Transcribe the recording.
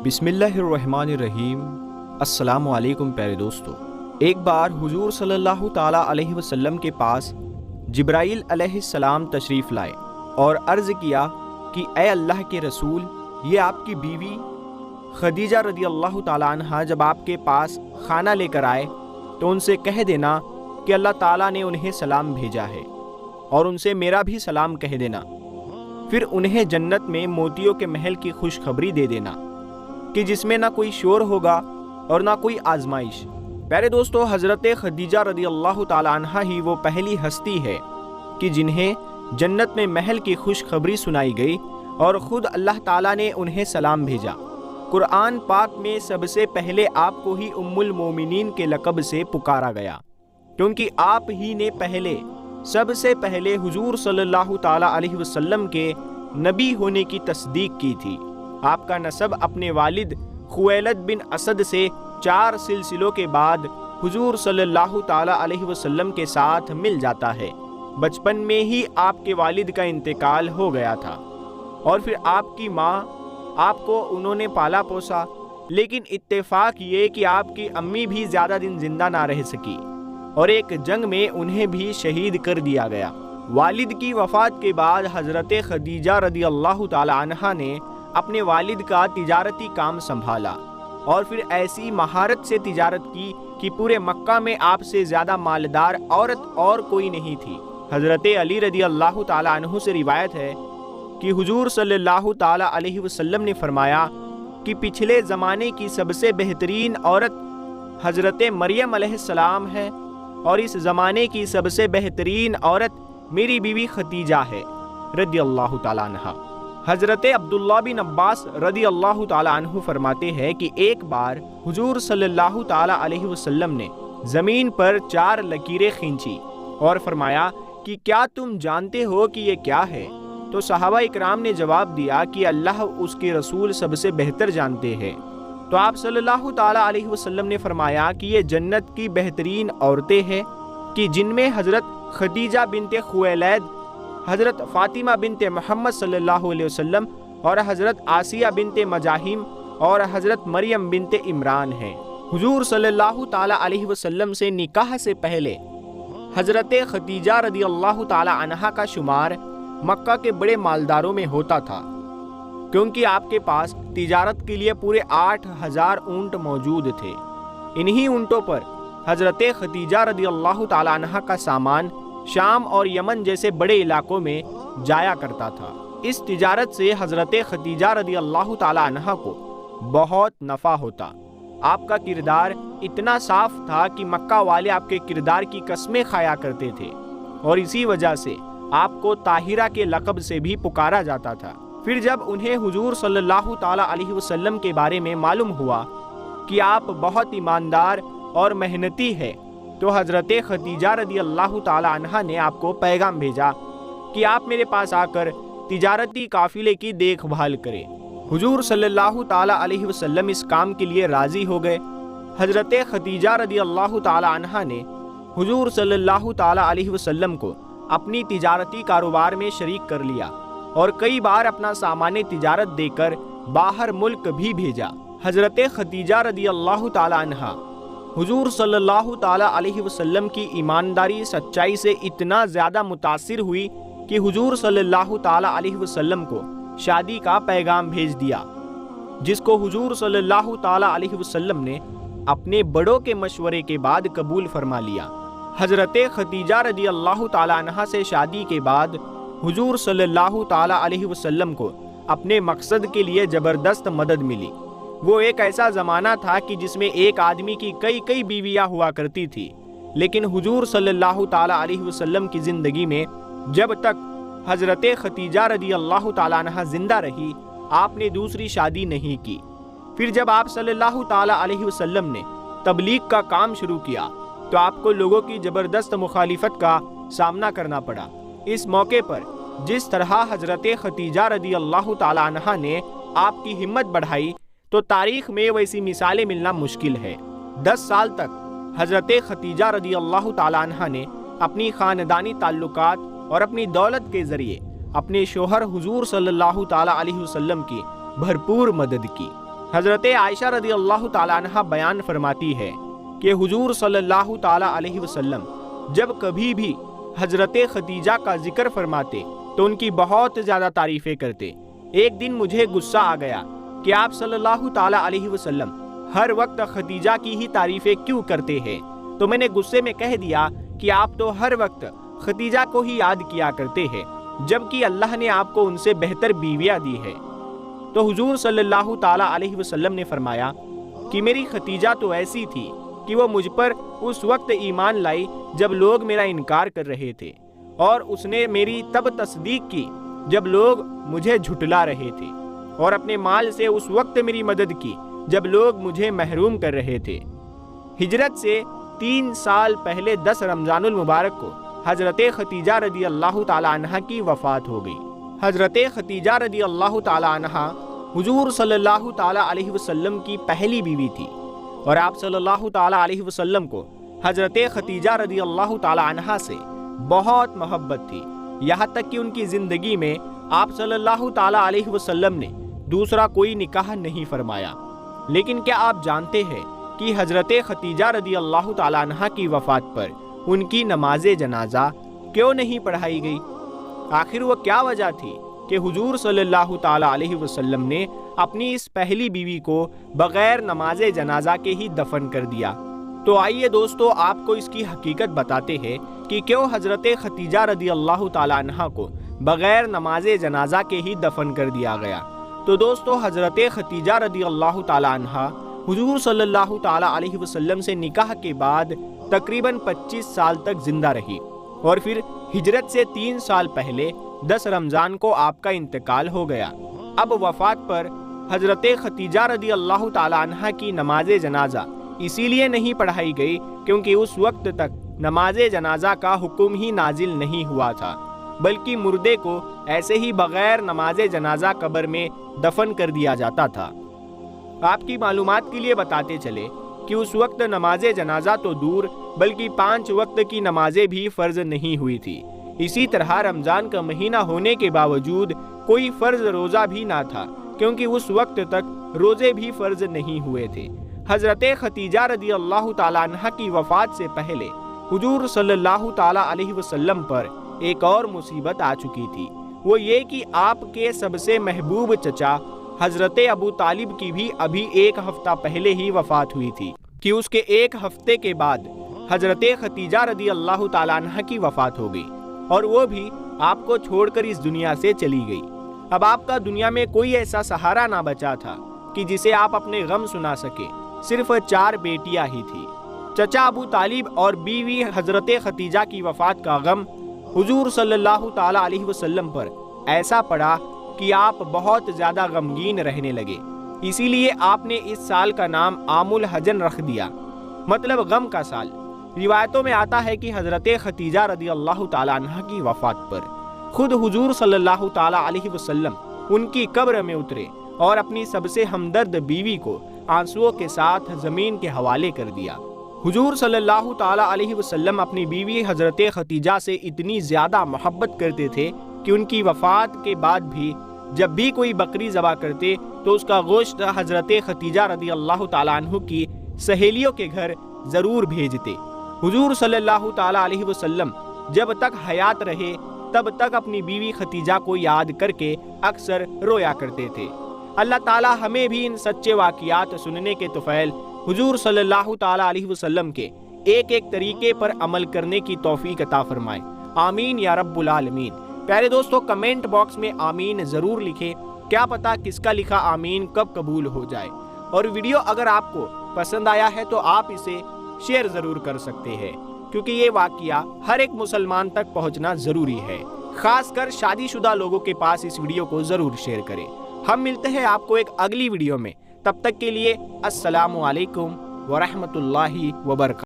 بسم اللہ الرحمن الرحیم۔ السلام علیکم پیارے دوستو۔ ایک بار حضور صلی اللہ تعالیٰ علیہ وسلم کے پاس جبرائیل علیہ السلام تشریف لائے اور عرض کیا کہ اے اللہ کے رسول، یہ آپ کی بیوی خدیجہ رضی اللہ تعالیٰ عنہ جب آپ کے پاس کھانا لے کر آئے تو ان سے کہہ دینا کہ اللہ تعالیٰ نے انہیں سلام بھیجا ہے، اور ان سے میرا بھی سلام کہہ دینا۔ پھر انہیں جنت میں موتیوں کے محل کی خوشخبری دے دینا کہ جس میں نہ کوئی شور ہوگا اور نہ کوئی آزمائش۔ پیارے دوستو، حضرت خدیجہ رضی اللہ تعالیٰ عنہ ہی وہ پہلی ہستی ہے کہ جنہیں جنت میں محل کی خوشخبری سنائی گئی اور خود اللہ تعالیٰ نے انہیں سلام بھیجا۔ قرآن پاک میں سب سے پہلے آپ کو ہی ام المومنین کے لقب سے پکارا گیا، کیونکہ آپ ہی نے سب سے پہلے حضور صلی اللہ تعالیٰ علیہ وسلم کے نبی ہونے کی تصدیق کی تھی۔ آپ کا نسب اپنے والد خویلد بن اسد سے 4 سلسلوں کے بعد حضور صلی اللہ تعالیٰ علیہ وسلم کے ساتھ مل جاتا ہے۔ بچپن میں ہی آپ کے والد کا انتقال ہو گیا تھا، اور پھر آپ کی ماں آپ کو انہوں نے پالا پوسا، لیکن اتفاق یہ کہ آپ کی امی بھی زیادہ دن زندہ نہ رہ سکی اور ایک جنگ میں انہیں بھی شہید کر دیا گیا۔ والد کی وفات کے بعد حضرت خدیجہ رضی اللہ تعالی عنہا نے اپنے والد کا تجارتی کام سنبھالا، اور پھر ایسی مہارت سے تجارت کی کہ پورے مکہ میں آپ سے زیادہ مالدار عورت اور کوئی نہیں تھی۔ حضرت علی رضی اللہ تعالی عنہ سے روایت ہے کہ حضور صلی اللہ تعالی علیہ وسلم نے فرمایا کہ پچھلے زمانے کی سب سے بہترین عورت حضرت مریم علیہ السلام ہے، اور اس زمانے کی سب سے بہترین عورت میری بیوی خدیجہ ہے رضی اللہ تعالی عنہ۔ حضرت عبداللہ بن عباس رضی اللہ تعالی عنہ فرماتے ہیں کہ ایک بار حضور صلی اللہ تعالی علیہ وسلم نے زمین پر 4 لکیریں کھینچی اور فرمایا کہ کیا تم جانتے ہو کہ یہ کیا ہے؟ تو صحابہ اکرام نے جواب دیا کہ اللہ اس کے رسول سب سے بہتر جانتے ہیں۔ تو آپ صلی اللہ تعالی علیہ وسلم نے فرمایا کہ یہ جنت کی بہترین عورتیں ہیں کہ جن میں حضرت خدیجہ بنت خویلد، حضرت فاطمہ بنت محمد صلی اللہ علیہ وسلم، اور حضرت آسیہ بنت مجاہیم اور حضرت مریم بنت عمران ہیں۔ حضور صلی اللہ تعالی علیہ وسلم سے نکاح سے پہلے حضرت خدیجہ رضی اللہ تعالی عنہا کا شمار مکہ کے بڑے مالداروں میں ہوتا تھا، کیونکہ آپ کے پاس تجارت کے لیے پورے 8000 اونٹ موجود تھے۔ انہی اونٹوں پر حضرت خدیجہ رضی اللہ تعالی عنہ کا سامان شام اور یمن جیسے بڑے علاقوں میں جایا کرتا تھا۔ اس تجارت سے حضرت خدیجہ رضی اللہ تعالی عنہ کو بہت نفع ہوتا۔ آپ کا کردار اتنا صاف تھا کہ مکہ والے آپ کے کردار کی قسمیں کھایا کرتے تھے، اور اسی وجہ سے آپ کو طاہرہ کے لقب سے بھی پکارا جاتا تھا۔ پھر جب انہیں حضور صلی اللہ تعالی علیہ وسلم کے بارے میں معلوم ہوا کہ آپ بہت ایماندار اور محنتی ہے، تو حضرت خدیجہ رضی اللہ تعالی عنہ نے آپ کو پیغام بھیجا کہ آپ میرے پاس آ کر تجارتی قافلے کی دیکھ بھال کریں۔ حضور صلی اللہ تعالی علیہ وسلم اس کام کے لیے راضی ہو گئے۔ حضرت خدیجہ رضی اللہ تعالی عنہ نے حضور صلی اللہ تعالی علیہ وسلم کو اپنی تجارتی کاروبار میں شریک کر لیا، اور کئی بار اپنا سامان تجارت دے کر باہر ملک بھی بھیجا۔ حضرت خدیجہ رضی اللہ تعالی عنہ حضور صلی اللہ تعالی علیہ وسلم کی ایمانداری سچائی سے اتنا زیادہ متاثر ہوئی کہ حضور صلی اللہ تعالی علیہ وسلم کو شادی کا پیغام بھیج دیا، جس کو حضور صلی اللہ تعالی علیہ وسلم نے اپنے بڑوں کے مشورے کے بعد قبول فرما لیا۔ حضرت خدیجہ رضی اللہ تعالی عنہ سے شادی کے بعد حضور صلی اللہ تعالی علیہ وسلم کو اپنے مقصد کے لیے زبردست مدد ملی۔ وہ ایک ایسا زمانہ تھا کہ جس میں ایک آدمی کی کئی بیویاں ہوا کرتی تھی، لیکن حضور صلی اللہ تعالی علیہ وسلم کی زندگی میں جب تک حضرت خدیجہ رضی اللہ تعالی عنہ زندہ رہی، آپ نے دوسری شادی نہیں کی۔ پھر جب آپ صلی اللہ تعالی علیہ وسلم نے تبلیغ کا کام شروع کیا تو آپ کو لوگوں کی زبردست مخالفت کا سامنا کرنا پڑا۔ اس موقع پر جس طرح حضرت خدیجہ رضی اللہ تعالی عنہ نے آپ کی ہمت بڑھائی، تو تاریخ میں ویسی مثالیں ملنا مشکل ہے۔ 10 سال تک حضرت خدیجہ رضی اللہ تعالی عنہ نے اپنی خاندانی تعلقات اور اپنی دولت کے ذریعے اپنے شوہر حضور صلی اللہ تعالی علیہ وسلم کی بھرپور مدد کی۔ حضرت عائشہ رضی اللہ تعالیٰ عنہ بیان فرماتی ہے کہ حضور صلی اللہ تعالیٰ علیہ وسلم جب کبھی بھی حضرت خدیجہ کا ذکر فرماتے تو ان کی بہت زیادہ تعریفیں کرتے۔ ایک دن مجھے غصہ آ گیا کہ آپ صلی اللہ تعالیٰ علیہ وسلم ہر وقت خدیجہ کی ہی تعریفیں کیوں کرتے ہیں، تو میں نے غصے میں کہہ دیا کہ آپ تو ہر وقت خدیجہ کو ہی یاد کیا کرتے ہیں، جبکہ اللہ نے آپ کو ان سے بہتر بیویاں دی ہے۔ تو حضور صلی اللہ تعالیٰ علیہ وسلم نے فرمایا کہ میری خدیجہ تو ایسی تھی کہ وہ مجھ پر اس وقت ایمان لائی جب لوگ میرا انکار کر رہے تھے، اور اس نے میری تب تصدیق کی جب لوگ مجھے جھٹلا رہے تھے، اور اپنے مال سے اس وقت میری مدد کی جب لوگ مجھے محروم کر رہے تھے۔ ہجرت سے 3 سال پہلے 10 رمضان المبارک کو حضرت خدیجہ رضی اللہ تعالیٰ عنہ کی وفات ہو گئی۔ حضرت خدیجہ رضی اللہ تعالیٰ عنہ حضور صلی اللہ تعالیٰ علیہ وسلم کی پہلی بیوی تھی، اور آپ صلی اللہ تعالیٰ علیہ وسلم کو حضرت خدیجہ رضی اللہ تعالیٰ عنہ سے بہت محبت تھی، یہاں تک کہ ان کی زندگی میں آپ صلی اللہ تعالیٰ علیہ وسلم نے دوسرا کوئی نکاح نہیں فرمایا۔ لیکن کیا آپ جانتے ہیں کہ حضرت خدیجہ رضی اللہ تعالیٰ عنہ کی وفات پر ان کی نماز جنازہ کیوں نہیں پڑھائی گئی؟ آخر وہ کیا وجہ تھی کہ حضور صلی اللہ تعالیٰ علیہ وسلم نے اپنی اس پہلی بیوی کو بغیر نماز جنازہ کے ہی دفن کر دیا؟ تو آئیے دوستو آپ کو اس کی حقیقت بتاتے ہیں کہ کیوں حضرت خدیجہ رضی اللہ تعالیٰ عنہ کو بغیر نماز جنازہ کے ہی دفن کر دیا گیا۔ تو دوستو حضرت خدیجہ رضی اللہ تعالیٰ عنہ حضور صلی اللہ تعالیٰ علیہ وسلم سے نکاح کے بعد تقریباً 25 سال تک زندہ رہی، اور پھر ہجرت سے 3 سال پہلے 10 رمضان کو آپ کا انتقال ہو گیا۔ اب وفات پر حضرت خدیجہ رضی اللہ تعالیٰ عنہ کی نماز جنازہ اسی لیے نہیں پڑھائی گئی کیونکہ اس وقت تک نماز جنازہ کا حکم ہی نازل نہیں ہوا تھا، بلکہ مردے کو ایسے ہی بغیر نماز جنازہ قبر میں دفن کر دیا جاتا تھا۔ آپ کی معلومات کے لیے بتاتے چلے کہ اس وقت نماز جنازہ تو دور بلکہ 5 وقت کی نمازیں بھی فرض نہیں ہوئی تھی۔ اسی طرح رمضان کا مہینہ ہونے کے باوجود کوئی فرض روزہ بھی نہ تھا کیونکہ اس وقت تک روزے بھی فرض نہیں ہوئے تھے۔ حضرت خدیجہ رضی اللہ تعالیٰ عنہ کی وفات سے پہلے حضور صلی اللہ تعالیٰ علیہ وسلم پر ایک اور مصیبت آ چکی تھی، وہ یہ کہ آپ کے سب سے محبوب چچا حضرت ابو طالب کی بھی ابھی 1 ہفتہ پہلے ہی وفات ہوئی تھی، کہ اس کے 1 ہفتے کے بعد حضرت خدیجہ رضی اللہ تعالیٰ عنہ کی وفات ہو گئی، اور وہ بھی آپ کو چھوڑ کر اس دنیا سے چلی گئی۔ اب آپ کا دنیا میں کوئی ایسا سہارا نہ بچا تھا کہ جسے آپ اپنے غم سنا سکے، صرف 4 بیٹیاں ہی تھی۔ چچا ابو طالب اور بیوی حضرت خدیجہ کی وفات کا غم حضور صلی اللہ تعالیٰ علیہ وسلم پر ایسا پڑا کہ آپ بہت زیادہ غمگین رہنے لگے، اسی لیے آپ نے اس سال کا نام عام الحزن رکھ دیا، مطلب غم کا سال۔ روایتوں میں آتا ہے کہ حضرت خدیجہ رضی اللہ تعالیٰ عنہ کی وفات پر خود حضور صلی اللہ تعالیٰ علیہ وسلم ان کی قبر میں اترے اور اپنی سب سے ہمدرد بیوی کو آنسوؤں کے ساتھ زمین کے حوالے کر دیا۔ حضور صلی اللہ تعالیٰ علیہ وسلم اپنی بیوی حضرت خدیجہ سے اتنی زیادہ محبت کرتے تھے کہ ان کی وفات کے بعد بھی جب بھی کوئی بکری ذبح کرتے تو اس کا گوشت حضرت خدیجہ رضی اللہ تعالیٰ عنہ کی سہیلیوں کے گھر ضرور بھیجتے۔ حضور صلی اللہ تعالیٰ علیہ وسلم جب تک حیات رہے تب تک اپنی بیوی خدیجہ کو یاد کر کے اکثر رویا کرتے تھے۔ اللہ تعالیٰ ہمیں بھی ان سچے واقعات سننے کے طفیل حضور صلی اللہ تعالیٰ علیہ وسلم کے ایک ایک طریقے پر عمل کرنے کی توفیق عطا فرمائے، آمین یا رب العالمین۔ پیارے دوستو کمنٹ باکس میں آمین ضرور لکھیں، کیا پتا کس کا لکھا آمین کب قبول ہو جائے۔ اور ویڈیو اگر آپ کو پسند آیا ہے تو آپ اسے شیئر ضرور کر سکتے ہیں، کیونکہ یہ واقعہ ہر ایک مسلمان تک پہنچنا ضروری ہے، خاص کر شادی شدہ لوگوں کے پاس اس ویڈیو کو ضرور شیئر کریں۔ ہم ملتے ہیں آپ کو ایک اگلی ویڈیو میں، تب تک کے لیے السلام علیکم ورحمۃ اللہ وبرکاتہ۔